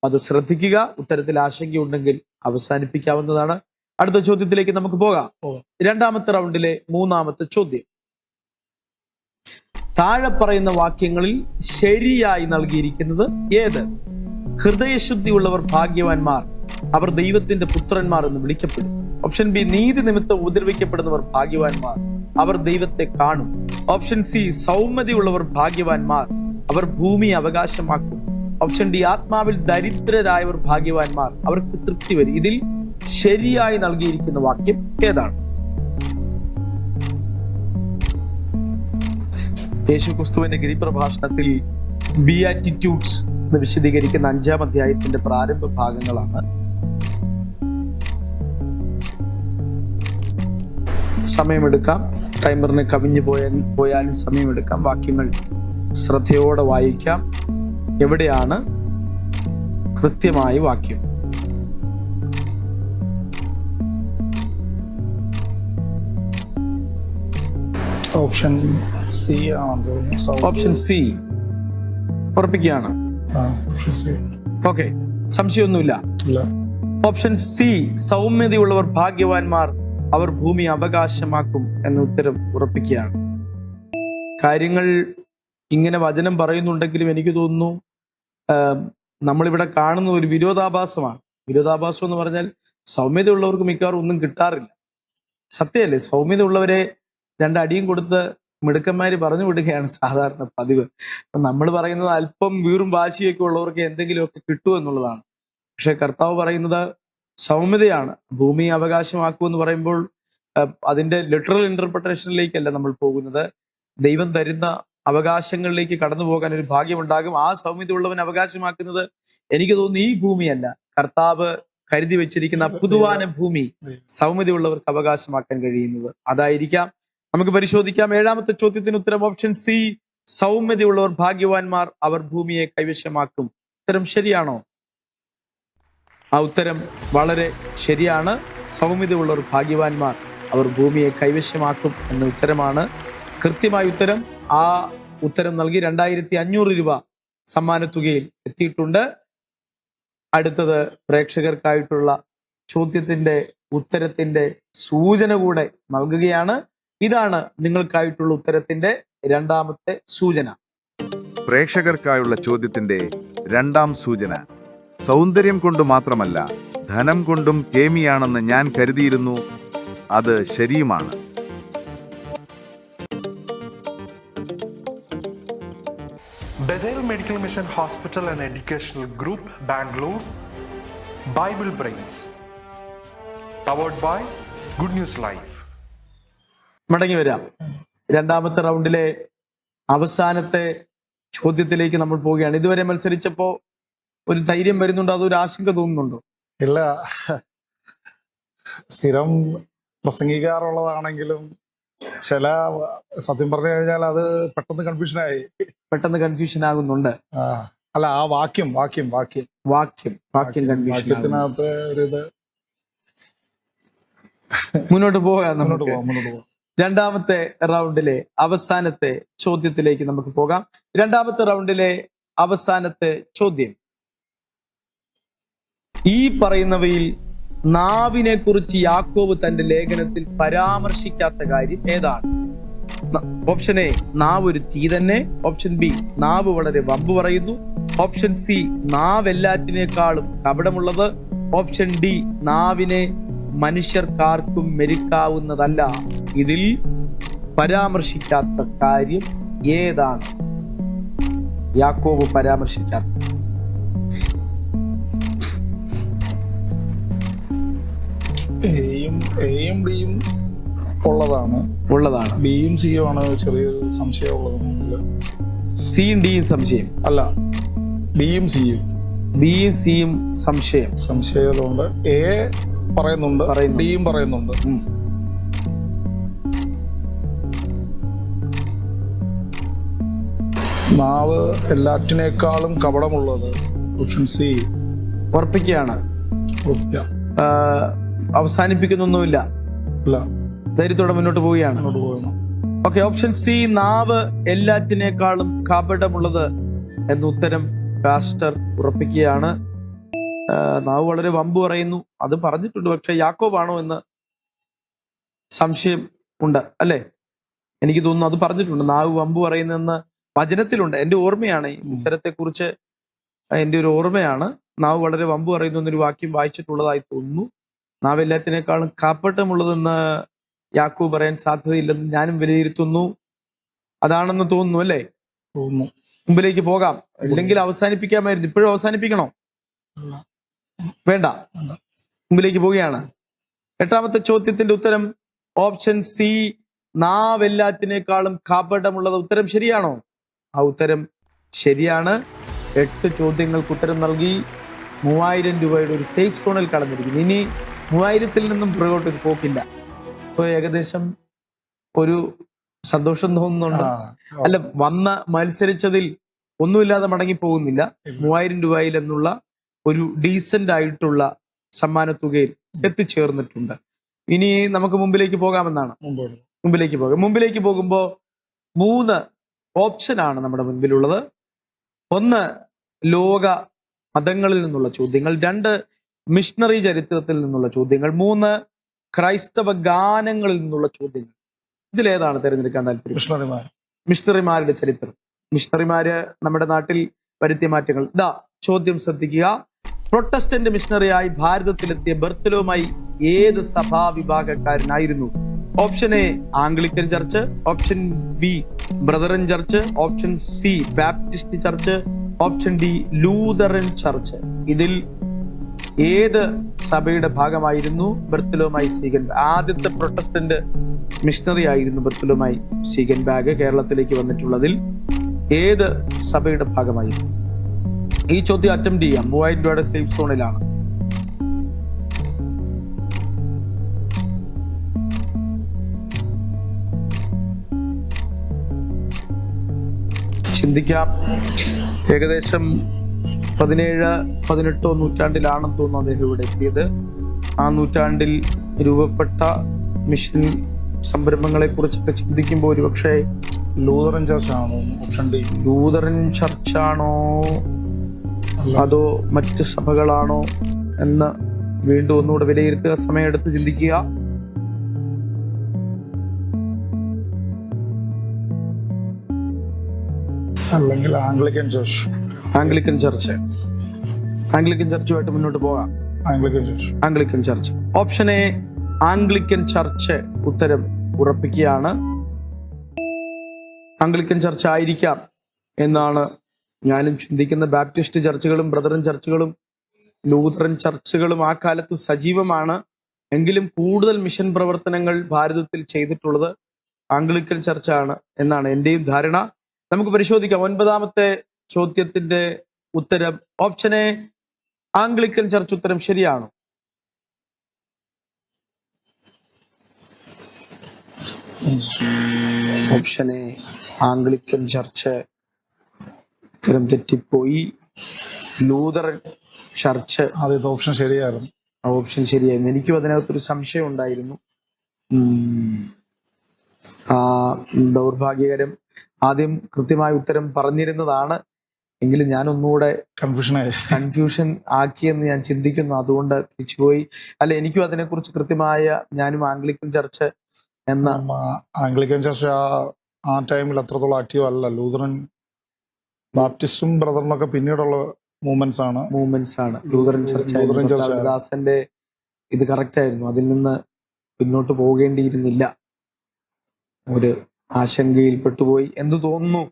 അത് ശ്രദ്ധിക്കുക. ഉത്തരത്തിൽ ആശങ്കയുണ്ടെങ്കിൽ അവസാനിപ്പിക്കാവുന്നതാണ്. അടുത്ത ചോദ്യത്തിലേക്ക് നമുക്ക് പോകാം. രണ്ടാമത്തെ റൗണ്ടിലെ 3ാമത്തെ ചോദ്യം: താഴെ പറയുന്ന വാക്യങ്ങളിൽ ശരിയായി നൽകിയിരിക്കുന്നത് ഏത്? ഹൃദയശുദ്ധിയുള്ളവർ ഭാഗ്യവാന്മാർ, അവർ ദൈവത്തിന്റെ പുത്രന്മാർ എന്ന് വിളിക്കപ്പെടും. ഓപ്ഷൻ ബി നീതി നിമിത്തം ഉപദ്രവിക്കപ്പെടുന്നവർ ഭാഗ്യവാന്മാർ, അവർ ദൈവത്തെ കാണും. ഓപ്ഷൻ സി സൗമ്യതയുള്ളവർ ഭാഗ്യവാന്മാർ, അവർ ഭൂമി അവകാശമാക്കും. ഓപ്ഷൻ ഡി ആത്മാവിൽ ദരിദ്രരായവർ ഭാഗ്യവാന്മാർ, അവർക്ക് തൃപ്തി വരും. ഇതിൽ ശരിയായി നൽകിയിരിക്കുന്ന വാക്യം ഏതാണ്? യേശുക്രിസ്തുവിന്റെ ഗിരിപ്രഭാഷണത്തിൽ ബിയാറ്റിറ്റ്യൂഡ്സ് എന്ന് വിശദീകരിക്കുന്ന 5ാം അധ്യായത്തിന്റെ പ്രാരംഭ ഭാഗങ്ങളാണ്. സമയമെടുക്കാം. ടൈമറിന് കവിഞ്ഞു പോയാലും സമയമെടുക്കാം. വാക്യങ്ങൾ ശ്രദ്ധയോടെ വായിക്കാം. എവിടെയാണ് കൃത്യമായ വാക്യം? ഓപ്ഷൻ സി ആണെന്ന് തോന്നുന്നു. ഓപ്ഷൻ സി ഉറപ്പിക്കുകയാണ്. Option C. ഓക്കെ, സംശയമൊന്നുമില്ല. ഇല്ല. ഓപ്ഷൻ സി, സൗമ്യതയുള്ളവർ ഭാഗ്യവാന്മാർ, അവർ ഭൂമി അവകാശമാക്കും എന്ന ഉത്തരം ഉറപ്പിക്കുകയാണ്. കാര്യങ്ങൾ ഇങ്ങനെ വചനം പറയുന്നുണ്ടെങ്കിലും എനിക്ക് തോന്നുന്നു നമ്മളിവിടെ കാണുന്ന ഒരു വിരോധാഭാസമാണ്. വിരോധാഭാസം എന്ന് പറഞ്ഞാൽ സൗമ്യതയുള്ളവർക്ക് മിക്കവാറും ഒന്നും കിട്ടാറില്ല. സത്യമല്ലേ? സൗമ്യതയുള്ളവരെ രണ്ടടിയും കൊടുത്ത് മിടുക്കന്മാര് പറഞ്ഞു വിടുകയാണ് സാധാരണ പതിവ്. അപ്പൊ നമ്മൾ പറയുന്നത് അല്പം വീറും വാശിയൊക്കെ ഉള്ളവർക്ക് എന്തെങ്കിലുമൊക്കെ കിട്ടുമെന്നുള്ളതാണ്. പക്ഷെ കർത്താവ് പറയുന്നത് സൗമ്യതയാണ് ഭൂമി അവകാശമാക്കുമെന്ന് പറയുമ്പോൾ അതിന്റെ ലിറ്ററൽ ഇന്റർപ്രിട്ടേഷനിലേക്കല്ല നമ്മൾ പോകുന്നത്. ദൈവം തരുന്ന അവകാശങ്ങളിലേക്ക് കടന്നു പോകാൻ ഒരു ഭാഗ്യമുണ്ടാകും. ആ സൗമ്യതയുള്ളവൻ അവകാശമാക്കുന്നത് എനിക്ക് തോന്നുന്നു ഈ ഭൂമിയല്ല, കർത്താവ് കരുതി വെച്ചിരിക്കുന്ന പുതുവാന ഭൂമി സൗമ്യതയുള്ളവർക്ക് അവകാശമാക്കാൻ കഴിയുന്നത് അതായിരിക്കാം. നമുക്ക് പരിശോധിക്കാം. 7ാമത്തെ ചോദ്യത്തിന് ഉത്തരം ഓപ്ഷൻ സി, സൗമ്യതയുള്ളവർ ഭാഗ്യവാന്മാർ, അവർ ഭൂമിയെ കൈവശമാക്കും. ഉത്തരം ശരിയാണോ? ആ ഉത്തരം വളരെ ശരിയാണ്. സൗമ്യതയുള്ളവർ ഭാഗ്യവാന്മാർ, അവർ ഭൂമിയെ കൈവശമാക്കും എന്ന ഉത്തരമാണ് കൃത്യമായ ഉത്തരം. ആ ഉത്തരം നൽകി 2500 രൂപ സമ്മാനത്തുകയിൽ എത്തിയിട്ടുണ്ട്. അടുത്തത് പ്രേക്ഷകർക്കായിട്ടുള്ള ചോദ്യത്തിന്റെ ഉത്തരത്തിന്റെ സൂചന കൂടെ നൽകുകയാണ്. ഇതാണ് നിങ്ങൾക്കായിട്ടുള്ള ഉത്തരത്തിന്റെ 2ാമത്തെ സൂചന. പ്രേക്ഷകർക്കായുള്ള ചോദ്യത്തിന്റെ 2ാം സൂചന. സൗന്ദര്യം കൊണ്ട് മാത്രമല്ല, ധനം കൊണ്ടും കേമിയാണെന്ന് ഞാൻ കരുതിയിരുന്നു. അത് ശരിയുമാണ്. Bethel Medical Mission Hospital and Educational Group, Bangalore, Bible Brains, powered by Good News Life. മടങ്ങി വരാം. 2ാമത്തെ റൗണ്ടിലെ അവസാനത്തെ ചോദ്യത്തിലേക്ക് നമ്മൾ പോവുകയാണ്. ഇതുവരെ മത്സരിച്ചപ്പോ ഒരു ധൈര്യം വരുന്നുണ്ടോ, അതൊരു ആശങ്ക തോന്നുന്നുണ്ടോ? ഇല്ല, സ്ഥിരം പ്രസംഗിക്കാറുള്ളതാണെങ്കിലും ചില സത്യം പറഞ്ഞു കഴിഞ്ഞാൽ അത് പെട്ടെന്ന് കൺഫ്യൂഷൻ ആകുന്നുണ്ട്. അല്ല, ആ വാക്യത്തിനകത്ത് ഒരു ഇത്. മുന്നോട്ട് പോകാം. 2ാമത്തെ റൗണ്ടിലെ അവസാനത്തെ ചോദ്യത്തിലേക്ക് നമുക്ക് പോകാം. 2ാമത്തെ റൗണ്ടിലെ അവസാനത്തെ ചോദ്യം, ഈ പറയുന്നവയിൽ നാവിനെ കുറിച്ച് യാക്കോബ് തന്റെ ലേഖനത്തിൽ പരാമർശിക്കാത്ത കാര്യം ഏതാണ്? ഓപ്ഷൻ എ, നാവ് ഒരു തീ തന്നെ. ഓപ്ഷൻ ബി, നാവ് വളരെ വമ്പ് പറയുന്നു. ഓപ്ഷൻ സി, നാവ് എല്ലാറ്റിനേക്കാളും കപടമുള്ളത്. ഓപ്ഷൻ ഡി, നാവിനെ മനുഷ്യർക്കാർക്കും മെരുക്കാവുന്നതല്ല. ഇതിൽ പരാമർശിക്കാത്ത കാര്യം ഏതാണ്? യാക്കോബ് പരാമർശിക്കാത്ത. എയും ഡിയും ഉള്ളതാണ്. ബിയും സിയും ആണ് ചെറിയൊരു സംശയമുള്ളത്. സിയും ഡിയും സംശയം അല്ല, ബിയും സിയും സംശയമുണ്ട്. എ പറയുന്നുണ്ട്, ഡിയും പറയുന്നുണ്ട്. നാവ് എല്ലാറ്റിനേക്കാളും കപടമുള്ളത്. Option C ഉറപ്പിക്കുകയാണ്. അവസാനിപ്പിക്കുന്നൊന്നുമില്ല, ധൈര്യത്തോടെ മുന്നോട്ട് പോവുകയാണ്. ഓക്കെ, ഓപ്ഷൻ സി, നാവ് എല്ലാറ്റിനേക്കാളും കപടമുള്ളത് എന്ന ഉത്തരം പാസ്റ്റർ ഉറപ്പിക്കുകയാണ്. നാവ് വളരെ വമ്പ് പറയുന്നു, അത് പറഞ്ഞിട്ടുണ്ട്. പക്ഷെ യാക്കോബാണോ എന്ന് സംശയം ഉണ്ട്, അല്ലേ? എനിക്ക് തോന്നുന്നു അത് പറഞ്ഞിട്ടുണ്ട്. നാവ് വമ്പ് പറയുന്നെന്ന് വചനത്തിലുണ്ട്. എൻ്റെ ഓർമ്മയാണ് ഈ ഉത്തരത്തെക്കുറിച്ച്, എൻ്റെ ഒരു ഓർമ്മയാണ്. നാവ് വളരെ വമ്പ് പറയുന്നു എന്നൊരു വാക്യം വായിച്ചിട്ടുള്ളതായി തോന്നുന്നു. നാവ് എല്ലാത്തിനേക്കാളും കാപ്പട്ടമുള്ളതെന്ന് യാക്കോബ് പറയാൻ സാധ്യതയില്ലെന്ന് ഞാനും വിലയിരുത്തുന്നു. അതാണെന്ന് തോന്നുന്നു, അല്ലേ? തോന്നുന്നു. മുമ്പിലേക്ക് പോകാം, അല്ലെങ്കിൽ അവസാനിപ്പിക്കാമായിരുന്നു. ഇപ്പോഴും അവസാനിപ്പിക്കണോ? വേണ്ട, മുമ്പിലേക്ക് പോവുകയാണ്. 8ാമത്തെ ചോദ്യത്തിന്റെ ഉത്തരം ഓപ്ഷൻ സി, നാവ് എല്ലാത്തിനേക്കാളും കാപ്പട്ടമുള്ളത്. ഉത്തരം ശരിയാണോ? ആ ഉത്തരം ശരിയാണ്. 8 ചോദ്യങ്ങൾക്ക് ഉത്തരം നൽകി 3000 രൂപയുടെ ഒരു സേഫ് സോണിൽ കടന്നിരിക്കുന്നു. ഇനി 3000-ൽ നിന്നും പുറകോട്ടൊരു പോക്കില്ല. ഇപ്പോൾ ഏകദേശം ഒരു സന്തോഷം തോന്നുന്നുണ്ട്. ആ, അല്ല, വന്ന മത്സരിച്ചതിൽ ഒന്നുമില്ലാതെ മടങ്ങി പോകുന്നില്ല. ഇല്ല. 3000 രൂപയിൽ എന്നുള്ള ഒരു ഡീസന്റ് ആയിട്ടുള്ള സമ്മാനത്തുകയിൽ എത്തിച്ചേർന്നിട്ടുണ്ട്. ഇനി നമുക്ക് മുമ്പിലേക്ക് പോകാമെന്നാണ്. മുമ്പോട്ട്. മുമ്പിലേക്ക് പോകുമ്പോൾ 3 ഓപ്ഷനാണ് നമ്മുടെ മുൻപിലുള്ളത്. 1 ലോക മതങ്ങളിൽ നിന്നുള്ള ചോദ്യങ്ങൾ, 2 മിഷണറി ചരിത്രത്തിൽ നിന്നുള്ള ചോദ്യങ്ങൾ, 3 ക്രൈസ്തവ ഗാനങ്ങളിൽ നിന്നുള്ള ചോദ്യങ്ങൾ. ഇതിലേതാണ് തിരഞ്ഞെടുക്കാൻ താല്പര്യം? മിഷണറിമാർ. മിഷണറിമാരുടെ ചരിത്രം. മിഷണറിമാര് നമ്മുടെ നാട്ടിൽ വരുത്തിയ മാറ്റങ്ങൾ. ഇതാ ചോദ്യം, ശ്രദ്ധിക്കുക. പ്രൊട്ടസ്റ്റന്റ് മിഷണറിയായി ഭാരതത്തിലെത്തിയ ബർത്തലോമായി ഏത് സഭാ വിഭാഗക്കാരനായിരുന്നു? Option A Anglican church, option B Brethren church, option C Baptist church, option D Lutheran church. ഇതിൽ ഏത് സഭയുടെ ഭാഗമായിരുന്നു ബർത്തലോമായി സീഗൻബാഗ്? ആദ്യത്തെ പ്രൊട്ടസ്റ്റന്റ് മിഷണറി ആയിരുന്നു ബർത്തലോമായി സീഗൻബാഗ്. കേരളത്തിലേക്ക് വന്നിട്ടുള്ളതിൽ ഏത് സഭയുടെ ഭാഗമായിരുന്നു? ഈ ചോദ്യം അറ്റംപ്റ്റ് ചെയ്യാം. 3000 രൂപയുടെ സേഫ് സോണിലാണ്. ചിന്തിക്കാം. ഏകദേശം 17-18 നൂറ്റാണ്ടിലാണെന്ന് തോന്നുന്നു അദ്ദേഹം ഇവിടെ എത്തിയത്. ആ നൂറ്റാണ്ടിൽ രൂപപ്പെട്ട മിഷൻ സംരംഭങ്ങളെ കുറിച്ചൊക്കെ ചിന്തിക്കുമ്പോൾ ഒരുപക്ഷെ ലൂതറൻ ചർച്ചാണോ? Option D. ലൂതറൻ ചർച്ചാണോ അതോ മറ്റ് സഭകളാണോ എന്ന് വീണ്ടും ഒന്നുകൂടെ വിലയിരുത്തുക. സമയമെടുത്ത് ചിന്തിക്കുക. അല്ലെങ്കിൽ Anglican church. Anglican church. Anglican ചർച്ചുമായിട്ട് മുന്നോട്ട് പോകാം. Anglican church. Anglican church. Option A Anglican church. ഉത്തരം ഉറപ്പിക്കുകയാണ്. ആംഗ്ലിക്കൻ ചർച്ച് ആയിരിക്കാം എന്നാണ് ഞാനും ചിന്തിക്കുന്ന. ബാപ്റ്റിസ്റ്റ് ചർച്ചുകളും ബ്രദറൻ ചർച്ചുകളും ലൂതറൻ ചർച്ചുകളും ആ കാലത്ത് സജീവമാണ്. എങ്കിലും കൂടുതൽ മിഷൻ പ്രവർത്തനങ്ങൾ ഭാരതത്തിൽ ചെയ്തിട്ടുള്ളത് ആംഗ്ലിക്കൻ ചർച്ചാണ് എന്നാണ് എന്റെയും ധാരണ. നമുക്ക് പരിശോധിക്കാം. 9ാമത്തെ ചോദ്യത്തിന്റെ ഉത്തരം ഓപ്ഷൻ എ ആംഗ്ലിക്കൻ ചർച്ച്. ഉത്തരം ശരിയാണോ? Option A Anglican church. ഉത്തരം തെറ്റിപ്പോയി. Lutheran church. ആദ്യത്തെ ഓപ്ഷൻ ശരിയായിരുന്നു. ഓപ്ഷൻ ശരിയായിരുന്നു. എനിക്കും അതിനകത്തൊരു സംശയം ഉണ്ടായിരുന്നു. ദൗർഭാഗ്യകരം. ആദ്യം കൃത്യമായ ഉത്തരം പറഞ്ഞിരുന്നതാണ്. എങ്കിലും ഞാൻ ഒന്നുകൂടെ കൺഫ്യൂഷൻ ആക്കിയെന്ന് ഞാൻ ചിന്തിക്കുന്നു. അതുകൊണ്ട് തിരിച്ചുപോയി. അല്ല, എനിക്കും അതിനെക്കുറിച്ച് കൃത്യമായ, ഞാനും ആംഗ്ലിക്കൻ ചർച്ച് എന്ന ആംഗ്ലിക്കൻ ചർച്ച് ആ ടൈമിൽ അത്രത്തോളം ആക്റ്റീവ് അല്ല. ലൂതറൻ ബാപ്റ്റിസ്റ്റും ബ്രദറിനൊക്കെ പിന്നീടുള്ള മൂവ്മെന്റ്സ് ആണ്. ലൂതറൻ ചർച്ച് ദാസന്റെ ഇത് കറക്റ്റ് ആയിരുന്നു. അതിൽ നിന്ന് പിന്നോട്ട് പോകേണ്ടിയിരുന്നില്ല. ഒരു ആശങ്കയിൽ പെട്ടുപോയി. എന്തു തോന്നുന്നു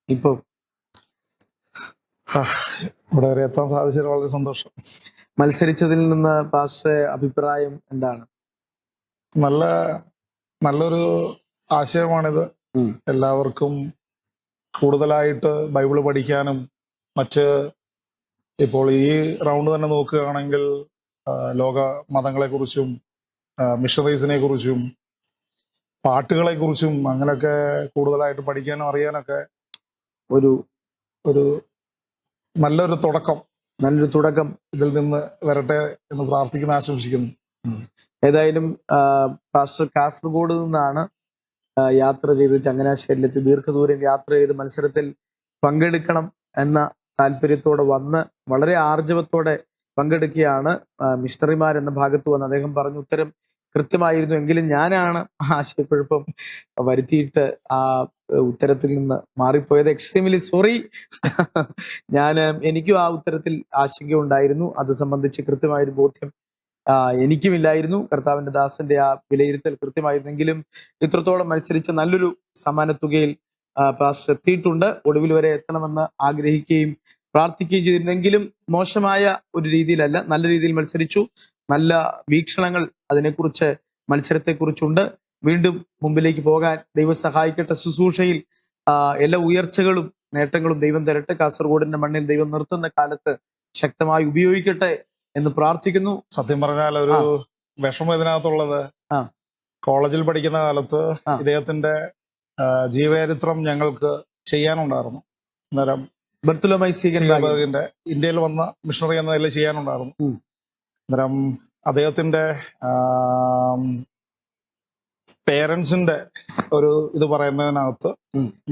ഇപ്പൊ? ഇവിടെ വരെ എത്താൻ സാധിച്ചത് വളരെ സന്തോഷം. മത്സരിച്ചതിൽ നിന്ന് പാസ്റ്റർ അഭിപ്രായം എന്താണ്? നല്ലൊരു ആശയമാണിത്. എല്ലാവർക്കും കൂടുതലായിട്ട് ബൈബിള് പഠിക്കാനും ഇപ്പോൾ ഈ റൗണ്ട് തന്നെ നോക്കുകയാണെങ്കിൽ ലോക മതങ്ങളെ കുറിച്ചും മിഷണറീസിനെ കുറിച്ചും പാട്ടുകളെ കുറിച്ചും അങ്ങനെയൊക്കെ കൂടുതലായിട്ട് പഠിക്കാനും അറിയാനൊക്കെ ഒരു നല്ലൊരു തുടക്കം ഇതിൽ നിന്ന് വരട്ടെ എന്ന് പ്രാർത്ഥിക്കുന്ന, ആശംസിക്കുന്നു. ഏതായാലും പാസ്റ്റർ കാസർഗോഡ് നിന്നാണ് യാത്ര ചെയ്ത് ചങ്ങനാശ്ശേരിയിലെത്തി ദീർഘദൂരം യാത്ര ചെയ്ത് മത്സരത്തിൽ പങ്കെടുക്കണം എന്ന താല്പര്യത്തോടെ വന്ന് വളരെ ആർജവത്തോടെ പങ്കെടുക്കുകയാണ്. മിഷണറിമാർ എന്ന ഭാഗത്ത് വന്ന് അദ്ദേഹം പറഞ്ഞു ഉത്തരം കൃത്യമായിരുന്നു. എങ്കിലും ഞാനാണ് ആശയക്കുഴപ്പം വരുത്തിയിട്ട് ആ ഉത്തരത്തിൽ നിന്ന് മാറിപ്പോയത്. Extremely sorry. എനിക്കും ആ ഉത്തരത്തിൽ ആശങ്ക ഉണ്ടായിരുന്നു. അത് സംബന്ധിച്ച് കൃത്യമായൊരു ബോധ്യം എനിക്കുമില്ലായിരുന്നു. കർത്താവിന്റെ ദാസന്റെ ആ വിലയിരുത്തൽ കൃത്യമായിരുന്നെങ്കിലും ഇത്രത്തോളം മത്സരിച്ച് നല്ലൊരു സമ്മാനത്തുകയിൽ പാസ്റ്റർ എത്തിയിട്ടുണ്ട്. ഒടുവിൽ വരെ എത്തണമെന്ന് ആഗ്രഹിക്കുകയും പ്രാർത്ഥിക്കുകയും ചെയ്തിരുന്നെങ്കിലും മോശമായ ഒരു രീതിയിലല്ല, നല്ല രീതിയിൽ മത്സരിച്ചു. നല്ല വീക്ഷണങ്ങൾ അതിനെക്കുറിച്ച്, മത്സരത്തെക്കുറിച്ചുണ്ട്. വീണ്ടും മുമ്പിലേക്ക് പോകാൻ ദൈവം സഹായിക്കട്ടെ. ശുശ്രൂഷയിൽ എല്ലാ ഉയർച്ചകളും നേട്ടങ്ങളും ദൈവം തരട്ടെ. കാസർഗോഡിന്റെ മണ്ണിൽ ദൈവം നിർത്തുന്ന കാലത്ത് ശക്തമായി ഉപയോഗിക്കട്ടെ എന്ന് പ്രാർത്ഥിക്കുന്നു. സത്യം പറഞ്ഞാൽ ഒരു വിഷമം ഇതിനകത്തുള്ളത്, കോളേജിൽ പഠിക്കുന്ന കാലത്ത് ഇദ്ദേഹത്തിന്റെ ജീവചരിത്രം ഞങ്ങൾക്ക് ചെയ്യാനുണ്ടായിരുന്നു. അന്നേരം ബർത്തുലോമൈസിന്റെ ഇന്ത്യയിൽ വന്ന മിഷണറി എന്ന നിലയിൽ ചെയ്യാനുണ്ടായിരുന്നു. അന്നേരം അദ്ദേഹത്തിന്റെ പേരൻസിന്റെ ഒരു ഇത് പറയുന്നതിനകത്ത്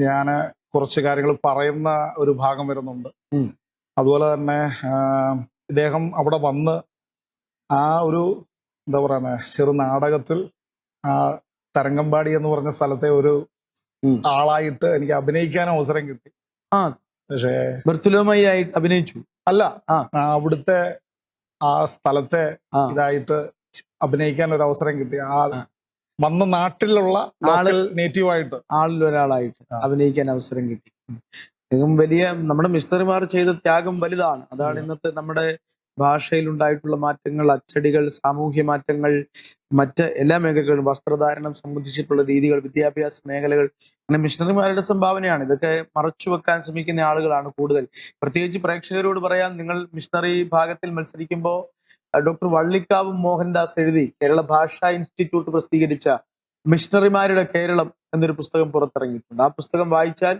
ഞാൻ കുറച്ച് കാര്യങ്ങൾ പറയുന്ന ഒരു ഭാഗം വരുന്നുണ്ട്. അതുപോലെ തന്നെ ഇദ്ദേഹം അവിടെ വന്ന് ആ ഒരു എന്താ പറയുന്നത് ചെറു നാടകത്തിൽ തരങ്കമ്പാടി എന്ന് പറഞ്ഞ സ്ഥലത്തെ ഒരു ആളായിട്ട് എനിക്ക് അഭിനയിക്കാൻ അവസരം കിട്ടി. പക്ഷേ ബർത്തുലോമായി ആയിട്ട് അഭിനയിച്ചു അല്ല, അവിടുത്തെ ആ സ്ഥലത്തെ ഇതായിട്ട് അഭിനയിക്കാൻ ഒരു അവസരം കിട്ടി. ആ വന്ന നാട്ടിലുള്ള നേറ്റീവായിട്ട് ആളിലൊരാളായിട്ട് അഭിനയിക്കാൻ അവസരം കിട്ടി. വലിയ നമ്മുടെ മിഷണറിമാർ ചെയ്ത ത്യാഗം വലുതാണ്. അതാണ് ഇന്നത്തെ നമ്മുടെ ഭാഷയിൽ ഉണ്ടായിട്ടുള്ള മാറ്റങ്ങൾ, അച്ചടികൾ, സാമൂഹ്യ മാറ്റങ്ങൾ, മറ്റ് എല്ലാ മേഖലകളും, വസ്ത്രധാരണം സംബന്ധിച്ചിട്ടുള്ള രീതികൾ, വിദ്യാഭ്യാസ മേഖലകൾ, അങ്ങനെ മിഷണറിമാരുടെ സംഭാവനയാണ്. ഇതൊക്കെ മറച്ചു വെക്കാൻ ശ്രമിക്കുന്ന ആളുകളാണ് കൂടുതൽ. പ്രത്യേകിച്ച് പ്രേക്ഷകരോട് പറയാൻ, നിങ്ങൾ മിഷണറി ഭാഗത്തിൽ മത്സരിക്കുമ്പോൾ ഡോക്ടർ വള്ളിക്കാവ് മോഹൻദാസ് എഴുതി കേരള ഭാഷാ ഇൻസ്റ്റിറ്റ്യൂട്ട് പ്രസിദ്ധീകരിച്ച മിഷണറിമാരുടെ കേരളം എന്നൊരു പുസ്തകം പുറത്തിറങ്ങിയിട്ടുണ്ട്. ആ പുസ്തകം വായിച്ചാൽ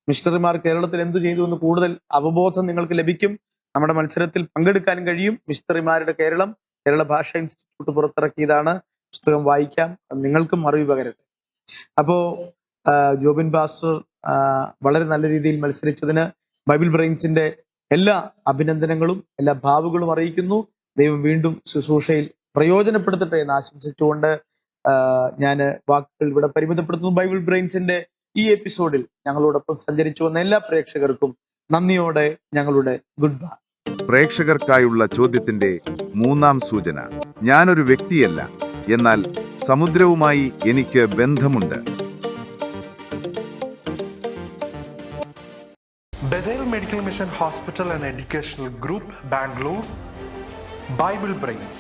മിഷണറിമാർ കേരളത്തിൽ എന്തു ചെയ്തു എന്ന് കൂടുതൽ അവബോധം നിങ്ങൾക്ക് ലഭിക്കും. നമ്മുടെ മത്സരത്തിൽ പങ്കെടുക്കാനും കഴിയും. മിഷണറിമാരുടെ കേരളം കേരള ഭാഷാ ഇൻസ്റ്റിറ്റ്യൂട്ട് പുറത്തിറക്കിയതാണ്. പുസ്തകം വായിക്കാം, നിങ്ങൾക്കും അറിവ് പകരട്ടെ. അപ്പോ ജോബിൻ പാസ്റ്റർ വളരെ നല്ല രീതിയിൽ മത്സരിച്ചതിന് ബൈബിൾ ബ്രെയിൻസിന്റെ എല്ലാ അഭിനന്ദനങ്ങളും എല്ലാ ഭാവുകളും അറിയിക്കുന്നു. ദൈവം വീണ്ടും ശുശ്രൂഷയിൽ പ്രയോജനപ്പെടുത്തട്ടെ എന്ന് ആശംസിച്ചുകൊണ്ട് ഞാൻ വാക്കുകൾ ഇവിടെ പരിമിതപ്പെടുത്തുന്നു. ബൈബിൾ ബ്രെയിൻസിന്റെ ഈ എപ്പിസോഡിൽ ഞങ്ങളോടൊപ്പം സഞ്ചരിച്ചു വന്ന എല്ലാ പ്രേക്ഷകർക്കും നന്ദിയോടെ ഞങ്ങളുടെ ഗുഡ് ബൈ. പ്രേക്ഷകർക്കായുള്ള ചോദ്യത്തിന്റെ മൂന്നാം സൂചന. ഞാനൊരു വ്യക്തിയല്ല, എന്നാൽ സമുദ്രവുമായി എനിക്ക് ബന്ധമുണ്ട്. Bethel Medical Mission Hospital and Educational Group, Bangalore, Bible Brains,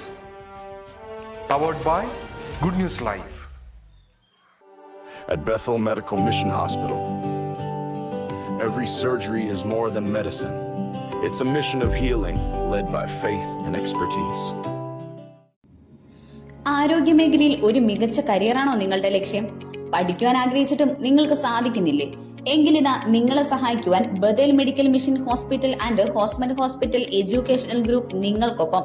powered by Good News Life. At Bethel Medical Mission Hospital, every surgery is more than medicine. It's a mission of healing led by faith and expertise. ആരോഗ്യമേഖലയിൽ ഒരു മികച്ച കരിയറാണോ നിങ്ങളുടെ ലക്ഷ്യം? പഠിക്കുവാൻ ആഗ്രഹിച്ചിട്ടും നിങ്ങൾക്ക് സാധിക്കുന്നില്ലേ? എങ്കിലിതാ നിങ്ങളെ സഹായിക്കുവാൻ Bethel medical mission hospital and Hosmat hospital educational group നിങ്ങൾക്കൊപ്പം.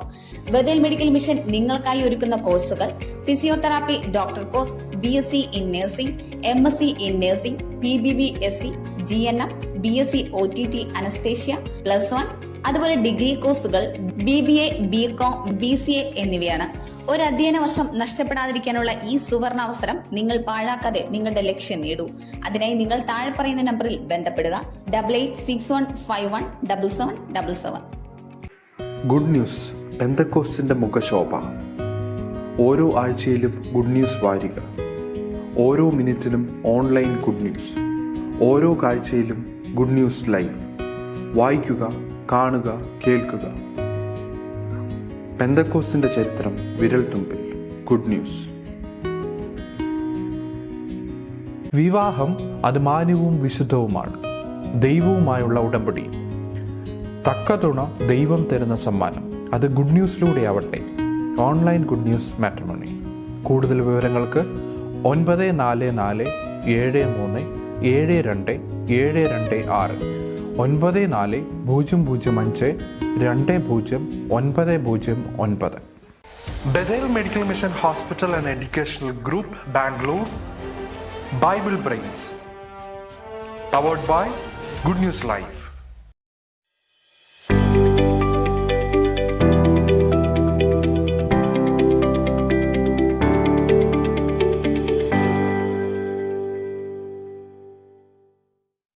ബഥേൽ മെഡിക്കൽ മിഷൻ നിങ്ങൾക്കായി ഒരുക്കുന്ന കോഴ്സുകൾ: physiotherapy doctor course, BSc in nursing, MSc in nursing, PBBSc, GNM, BSc OTT anaesthesia +1, അതുപോലെ ഡിഗ്രി കോഴ്സുകൾ BBA, BCom, BCA എന്നിവയാണ്. ഒരു അധ്യയന വർഷം നഷ്ടപ്പെടാതിരിക്കാനുള്ള ഈ സുവർണാവസരം നിങ്ങൾ പാഴാക്കാതെ നിങ്ങളുടെ ലക്ഷ്യം നേടൂ. അതിനായി നിങ്ങൾ താഴെ പറയുന്ന നമ്പറിൽ ബന്ധപ്പെടുക: 8861517777. ഗുഡ് ന്യൂസ് പെന്തക്കോസ്റ്റിന്റെ മുഖശോഭ. ഓരോ ആഴ്ചയിലും ഗുഡ് ന്യൂസ് വാരിക, ഓരോ മിനിറ്റിലും ഓൺലൈൻ ഗുഡ് ന്യൂസ്, ഓരോ കാഴ്ചയിലും ഗുഡ് ന്യൂസ് ലൈവ്. വായിക്കുക, കാണുക, കേൾക്കുക. പെന്തക്കോസ്റ്റിന്റെ ചരിത്രം വിരൽ തുമ്പിൽ. Good news. വിവാഹം അത് മാന്യവും വിശുദ്ധവുമാണ്, ദൈവവുമായുള്ള ഉടമ്പടി. തക്ക തുണ ദൈവം തരുന്ന സമ്മാനം. അത് ഗുഡ് ന്യൂസിലൂടെ ആവട്ടെ. Online good news matrimony. കൂടുതൽ വിവരങ്ങൾക്ക് 9473372726 9400520909. Bethel Medical Mission Hospital and Educational Group, Bangalore, Bible Brains, powered by Good News Life.